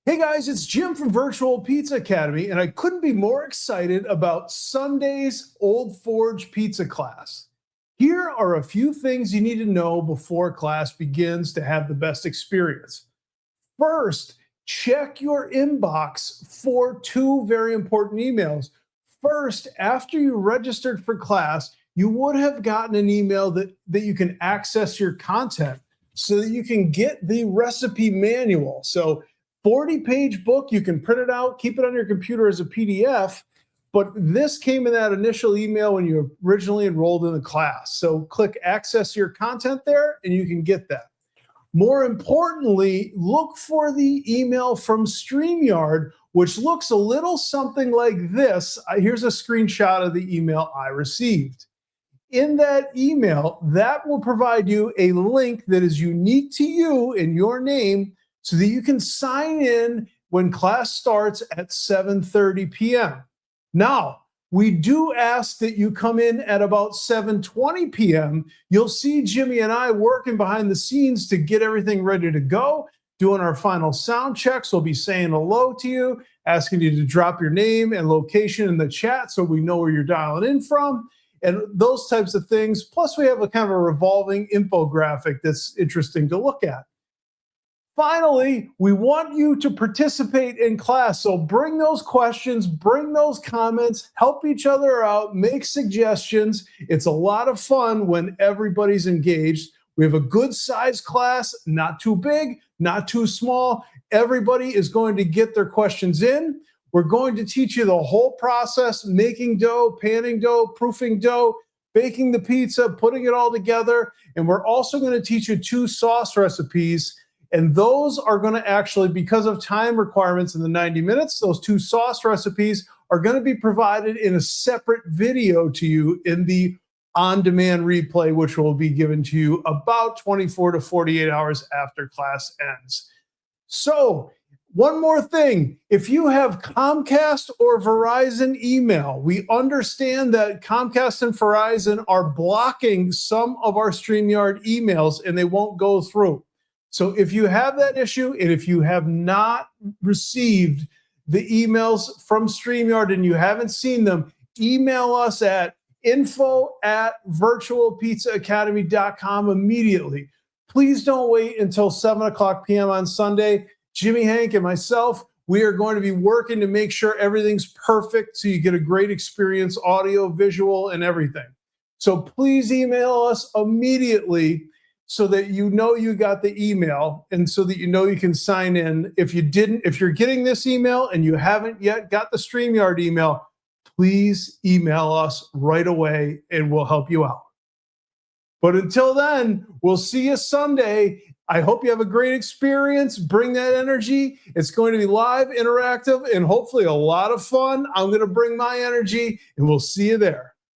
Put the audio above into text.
Hey guys, it's Jim from Virtual Pizza Academy, and I couldn't be more excited about Sunday's Old Forge Pizza class. Here are a few things you need to know before class begins to have the best experience. First, check your inbox for two very important emails. First, after you registered for class, you would have gotten an email that you can access your content so that you can get the recipe manual. So 40-page book, you can print it out, keep it on your computer as a PDF, but this came in that initial email when you originally enrolled in the class. So click access your content there and you can get that. More importantly, look for the email from StreamYard, which looks a little something like this. Here's a screenshot of the email I received. In that email, that will provide you a link that is unique to you in your name so that you can sign in when class starts at 7:30 p.m. Now, we do ask that you come in at about 7:20 p.m. You'll see Jimmy and I working behind the scenes to get everything ready to go, doing our final sound checks. We'll be saying hello to you, asking you to drop your name and location in the chat so we know where you're dialing in from, and those types of things. Plus, we have a kind of a revolving infographic that's interesting to look at. Finally, we want you to participate in class. So bring those questions, bring those comments, help each other out, make suggestions. It's a lot of fun when everybody's engaged. We have a good size class, not too big, not too small. Everybody is going to get their questions in. We're going to teach you the whole process: making dough, panning dough, proofing dough, baking the pizza, putting it all together. And we're also going to teach you 2 sauce recipes. And those are going to actually, because of time requirements in the 90 minutes, those 2 sauce recipes are going to be provided in a separate video to you in the on-demand replay, which will be given to you about 24 to 48 hours after class ends. So, one more thing. If you have Comcast or Verizon email, we understand that Comcast and Verizon are blocking some of our StreamYard emails and they won't go through. So if you have that issue, and if you have not received the emails from StreamYard and you haven't seen them, email us at info@virtualpizzaacademy.com immediately. Please don't wait until 7:00 p.m. on Sunday. Jimmy, Hank, and myself, we are going to be working to make sure everything's perfect so you get a great experience, audio, visual, and everything. So please email us immediately so that you know you got the email and so that you know you can sign in. If you're getting this email and you haven't yet got the StreamYard email, please email us right away and we'll help you out. But until then, we'll see you Sunday. I hope you have a great experience. Bring that energy. It's going to be live, interactive, and hopefully a lot of fun. I'm going to bring my energy, and we'll see you there.